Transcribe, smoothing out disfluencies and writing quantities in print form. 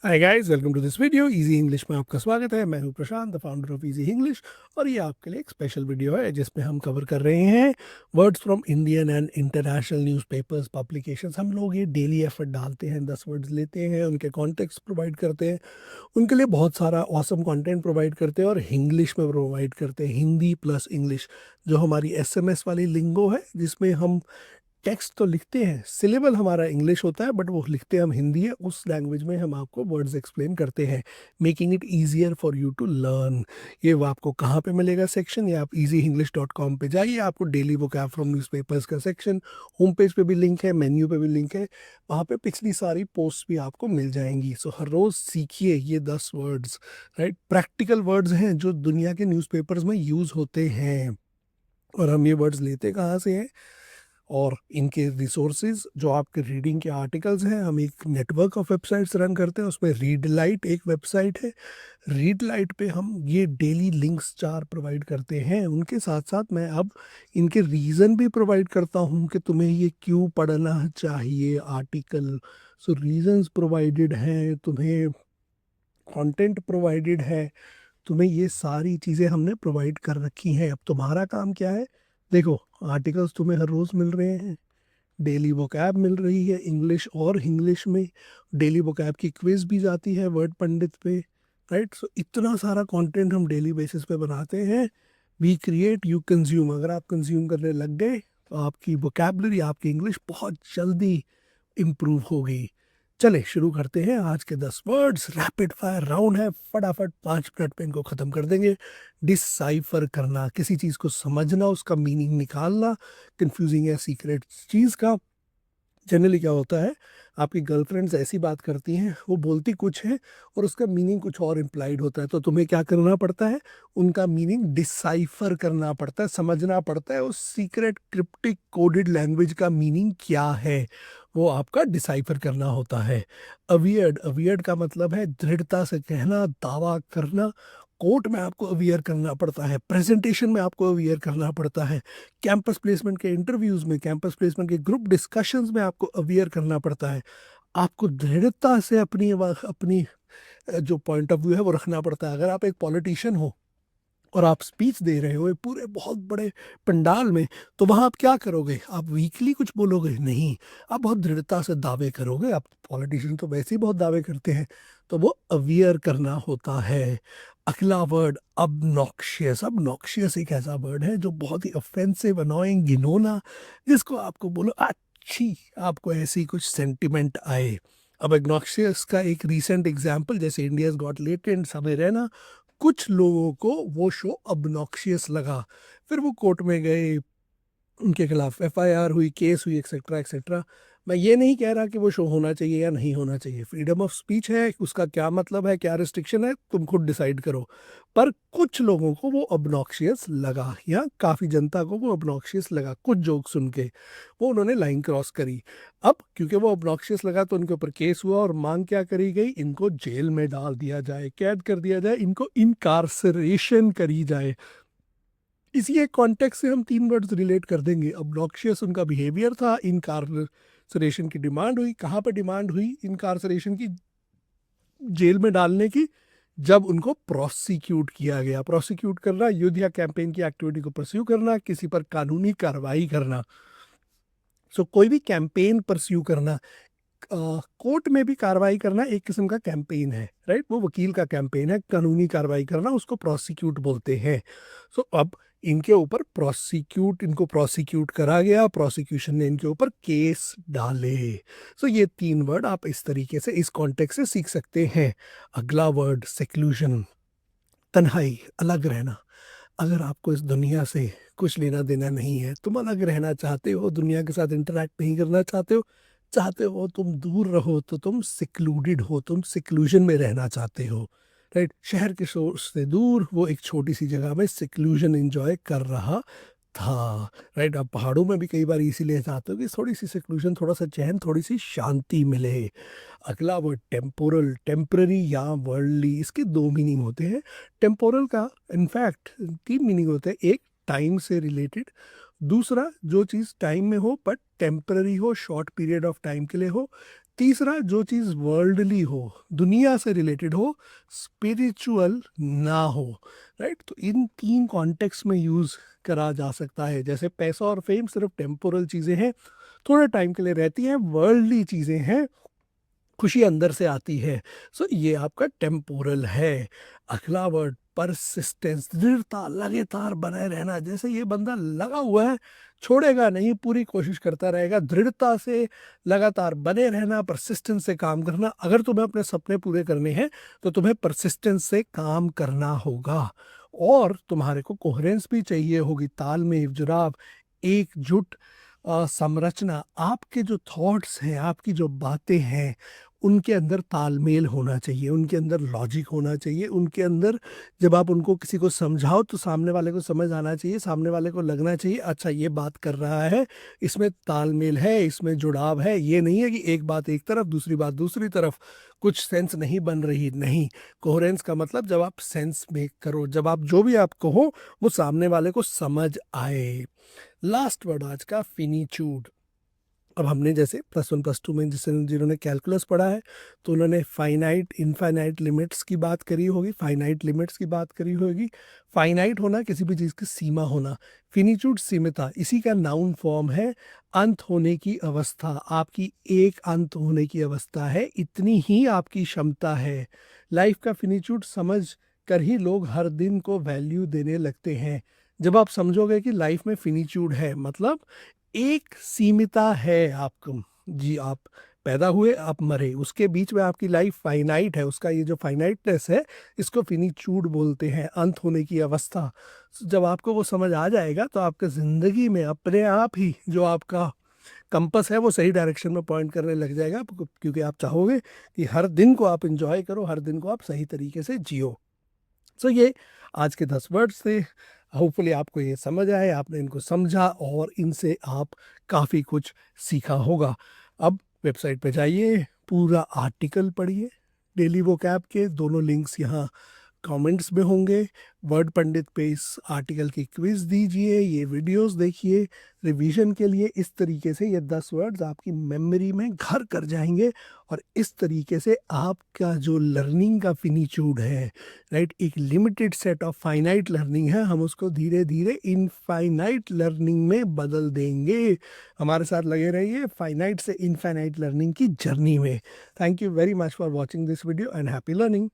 Hi guys, welcome to this video. Easy English में आपका स्वागत है। मैं हूं Prashant, the founder of easy English, और ये आपके लिए एक स्पेशल वीडियो है जिसमें हम कवर कर रहे हैं words from Indian and international newspapers publications. हम लोग ये डेली एफर्ट डालते हैं, 10 वर्ड्स लेते हैं, उनके कॉन्टेक्स्ट प्रोवाइड करते हैं, उनके लिए बहुत सारा ऑसम कंटेंट प्रोवाइड करते हैं और इंग्लिश में प्रोवाइड करते हैं, हिंदी प्लस इंग्लिश। जो हमारी एसएमएस वाली लिंगो है, जिसमें हम टेक्स्ट तो लिखते हैं, सिलेबल हमारा इंग्लिश होता है, बट वो लिखते हम हिंदी है। उस लैंग्वेज में हम आपको वर्ड्स एक्सप्लेन करते हैं, making it easier for you to learn. ये वो आपको कहाँ पे मिलेगा सेक्शन? ये आप easyenglish.com पे जाइए, आपको डेली वोकैब फ्रॉम न्यूज़पेपर्स का सेक्शन, होम पेज पे भी लिंक है, मेन्यू पे भी लिंक है, वहाँ पे पिछली सारी पोस्ट भी आपको मिल जाएंगी। सो हर रोज़ सीखिए ये 10 वर्ड्स, राइट? प्रैक्टिकल वर्ड्स हैं जो दुनिया के न्यूज़पेपर्स में यूज़ होते हैं, और हम ये वर्ड्स लेते कहाँ से हैं? और इनके रिसोर्सेज जो आपके रीडिंग के आर्टिकल्स हैं, हम एक नेटवर्क ऑफ वेबसाइट्स रन करते हैं। उसमें रीड लाइट एक वेबसाइट है। रीड लाइट पे हम ये डेली लिंक्स 4 प्रोवाइड करते हैं। उनके साथ साथ मैं अब इनके रीज़न भी प्रोवाइड करता हूँ कि तुम्हें ये क्यों पढ़ना चाहिए आर्टिकल। सो रीजंस प्रोवाइडेड हैं, तुम्हें कंटेंट प्रोवाइडेड है, तुम्हें ये सारी चीज़ें हमने प्रोवाइड कर रखी हैं। अब तुम्हारा काम क्या है? देखो, आर्टिकल्स तुम्हें हर रोज़ मिल रहे हैं, डेली वोकैब मिल रही है इंग्लिश और इंग्लिश में, डेली वोकैब की क्विज भी जाती है वर्ड पंडित पे, राइट? सो इतना सारा कंटेंट हम डेली बेसिस पे बनाते हैं। We create, you consume. अगर आप कंज्यूम करने लग गए तो आपकी वोकैबलरी, आपकी इंग्लिश बहुत जल्दी इम्प्रूव होगी। चले शुरू करते हैं आज के 10 वर्ड्स। रैपिड फायर राउंड है, फटाफट 5 मिनट में इनको ख़त्म कर देंगे। डिसाइफर करना, किसी चीज़ को समझना, उसका मीनिंग निकालना, कंफ्यूजिंग है सीक्रेट चीज़ का। जनरली क्या होता है, आपकी गर्लफ्रेंड्स ऐसी बात करती हैं, वो बोलती कुछ है और उसका मीनिंग कुछ और इम्प्लाइड होता है, तो तुम्हें क्या करना पड़ता है? उनका मीनिंग डिसाइफर करना पड़ता है, समझना पड़ता है उस सीक्रेट क्रिप्टिक कोडेड लैंग्वेज का मीनिंग क्या है, वो आपका डिसाइफर करना होता है। अवियर्ड, अवियर्ड का मतलब है दृढ़ता से कहना, दावा करना। कोर्ट में आपको अवियर करना पड़ता है, प्रेजेंटेशन में आपको अवियर करना पड़ता है, कैंपस प्लेसमेंट के इंटरव्यूज में, कैंपस प्लेसमेंट के ग्रुप डिस्कशंस में आपको अवियर करना पड़ता है। आपको दृढ़ता से अपनी अपनी जो पॉइंट ऑफ व्यू है वो रखना पड़ता है। अगर आप एक पॉलिटिशियन हो और आप स्पीच दे रहे हो पूरे बहुत बड़े पंडाल में, तो वहाँ आप क्या करोगे? आप वीकली कुछ बोलोगे? नहीं, आप बहुत दृढ़ता से दावे करोगे। आप पॉलिटिशियन तो वैसे ही बहुत दावे करते हैं, तो वो अवियर करना होता है। अगला वर्ड अबनॉक्शियस। अबनॉक्शियस एक ऐसा वर्ड है जो बहुत ही ऑफेंसिव, अनोइंग, घिनौना, जिसको आपको बोलो अच्छी, आपको ऐसी कुछ सेंटिमेंट आए। अब एग्नॉक्शियस का एक रीसेंट एग्जाम्पल, जैसे इंडियाज गॉट लेटेंट, समय रहना, कुछ लोगों को वो शो अबनॉक्शियस लगा, फिर वो कोर्ट में गए, उनके खिलाफ एफआईआर हुई, केस हुई, एक्सेट्रा एक्सेट्रा। मैं ये नहीं कह रहा कि वो शो होना चाहिए या नहीं होना चाहिए, फ्रीडम ऑफ स्पीच है, उसका क्या मतलब है, क्या रिस्ट्रिक्शन है, तुम खुद डिसाइड करो। पर कुछ लोगों को वो अबनॉक्शियस लगा, या काफ़ी जनता को वो अबनॉक्शियस लगा, कुछ जोक सुन के वो उन्होंने लाइन क्रॉस करी। अब क्योंकि वो अबनॉक्शियस लगा तो उनके ऊपर केस हुआ, और मांग क्या करी गई? इनको जेल में डाल दिया जाए, कैद कर दिया जाए, इनको इनकार्सरेशन करी जाए। इसी एक कॉन्टेक्स्ट से हम 3 वर्ड्स रिलेट कर देंगे। ऑब्नॉक्शियस उनका बिहेवियर था, इनकार्सरेशन की डिमांड हुई। कहाँ पर डिमांड हुई इनकार्सरेशन की? जेल में डालने की, जब उनको प्रोसिक्यूट किया गया। प्रोसिक्यूट करना, युद्ध या कैंपेन की एक्टिविटी को परस्यू करना, किसी पर कानूनी कार्रवाई करना। सो कोई भी कैंपेन परस्यू करना, कोर्ट में भी कार्रवाई करना एक किस्म का कैंपेन है, राइट? वो वकील का कैंपेन है, कानूनी कार्रवाई करना, उसको प्रोसिक्यूट बोलते हैं। सो अब इनके ऊपर प्रोसिक्यूट, इनको प्रोसिक्यूट करा गया, प्रोसिक्यूशन ने इनके ऊपर केस डाले। सो ये 3 वर्ड आप इस तरीके से, इस कॉन्टेक्स्ट से सीख सकते हैं। अगला वर्ड सेक्लूजन, तन्हाई, अलग रहना। अगर आपको इस दुनिया से कुछ लेना देना नहीं है, तुम अलग रहना चाहते हो, दुनिया के साथ इंटरेक्ट नहीं करना चाहते हो तुम दूर रहो, तो तुम सिक्लूडेड हो, तुम सिक्लूजन में रहना चाहते हो, राइट? शहर के शोर से दूर वो एक छोटी सी जगह में सिक्लूजन एंजॉय कर रहा था, राइट? आप पहाड़ों में भी कई बार इसीलिए चाहते हो कि थोड़ी सी सिक्लूजन, थोड़ा सा चैन, थोड़ी सी शांति मिले। अगला वर्ड टेम्पोरल, टेम्पररी या वर्ल्डली। इसके 2 मीनिंग होते हैं। टेम्पोरल का इनफैक्ट 3 मीनिंग होते हैं। एक, टाइम से रिलेटेड। दूसरा, जो चीज़ टाइम में हो बट टेम्पररी हो, शॉर्ट पीरियड ऑफ टाइम के लिए हो। तीसरा, जो चीज़ वर्ल्डली हो, दुनिया से रिलेटेड हो, स्पिरिचुअल ना हो, राइट। तो इन 3 कॉन्टेक्स्ट में यूज़ करा जा सकता है। जैसे पैसा और फेम सिर्फ टेम्पोरल चीज़ें हैं, थोड़े टाइम के लिए रहती हैं, वर्ल्डली चीज़ें हैं, खुशी अंदर से आती है। सो ये आपका टेम्पोरल है। अगला वर्ड परसिस्टेंस, दृढ़ता, लगातार बनाए रहना। जैसे ये बंदा लगा हुआ है, छोड़ेगा नहीं, पूरी कोशिश करता रहेगा, दृढ़ता से लगातार बने रहना, परसिस्टेंस से काम करना। अगर तुम्हें अपने सपने पूरे करने हैं तो तुम्हें परसिस्टेंस से काम करना होगा, और तुम्हारे को कोहेरेंस भी चाहिए होगी, तालमेल, जुड़ाव, एकजुट संरचना। आपके जो थॉट्स हैं, आपकी जो बातें हैं, उनके अंदर तालमेल होना चाहिए, उनके अंदर लॉजिक होना चाहिए, उनके अंदर जब आप उनको किसी को समझाओ तो सामने वाले को समझ आना चाहिए, सामने वाले को लगना चाहिए अच्छा ये बात कर रहा है, इसमें तालमेल है, इसमें जुड़ाव है। ये नहीं है कि एक बात एक तरफ, दूसरी बात दूसरी तरफ, कुछ सेंस नहीं बन रही। नहीं, कोहेरेंस का मतलब जब आप सेंस मेक करो, जब आप जो भी आप कहो वो सामने वाले को समझ आए। लास्ट वर्ड आज का, फिनिट्यूड। अब हमने जैसे +1 +2 में जिन्होंने कैलकुलस पढ़ा है तो उन्होंने फाइनाइट इनफाइनाइट लिमिट्स की बात करी होगी, फाइनाइट लिमिट्स की बात करी होगी। फाइनाइट होना, किसी भी चीज़ की सीमा होना, फिनिट्यूड सीमिता, इसी का नाउन फॉर्म है। अंत होने की अवस्था, आपकी एक अंत होने की अवस्था है, इतनी ही आपकी क्षमता है। लाइफ का फिनिट्यूड समझ कर ही लोग हर दिन को वैल्यू देने लगते हैं। जब आप समझोगे कि लाइफ में फिनिट्यूड है, मतलब एक सीमिता है आपको, जी आप पैदा हुए, आप मरे, उसके बीच में आपकी लाइफ फाइनाइट है। उसका ये जो फाइनाइटनेस है, इसको फिनिट्यूड बोलते हैं, अंत होने की अवस्था। जब आपको वो समझ आ जाएगा तो आपके ज़िंदगी में अपने आप ही जो आपका कंपस है वो सही डायरेक्शन में पॉइंट करने लग जाएगा, क्योंकि आप चाहोगे कि हर दिन को आप इंजॉय करो, हर दिन को आप सही तरीके से जियो। सो ये आज के 10 वर्ड्स थे। होपफुली आपको ये समझ आए, आपने इनको समझा और इनसे आप काफ़ी कुछ सीखा होगा। अब वेबसाइट पे जाइए, पूरा आर्टिकल पढ़िए, डेली वोकैब के दोनों लिंक्स यहाँ कमेंट्स में होंगे। वर्ड पंडित पे इस आर्टिकल की क्विज दीजिए, ये वीडियोस देखिए रिवीजन के लिए। इस तरीके से ये 10 वर्ड्स आपकी मेमोरी में घर कर जाएंगे, और इस तरीके से आपका जो लर्निंग का फिनिट्यूड है, राइट, एक limited set of finite learning है, हम उसको धीरे धीरे इनफाइनाइट लर्निंग में बदल देंगे। हमारे साथ लगे रहिए फाइनाइट से इनफाइनाइट लर्निंग की जर्नी में। Thank you very much for watching this video and happy learning.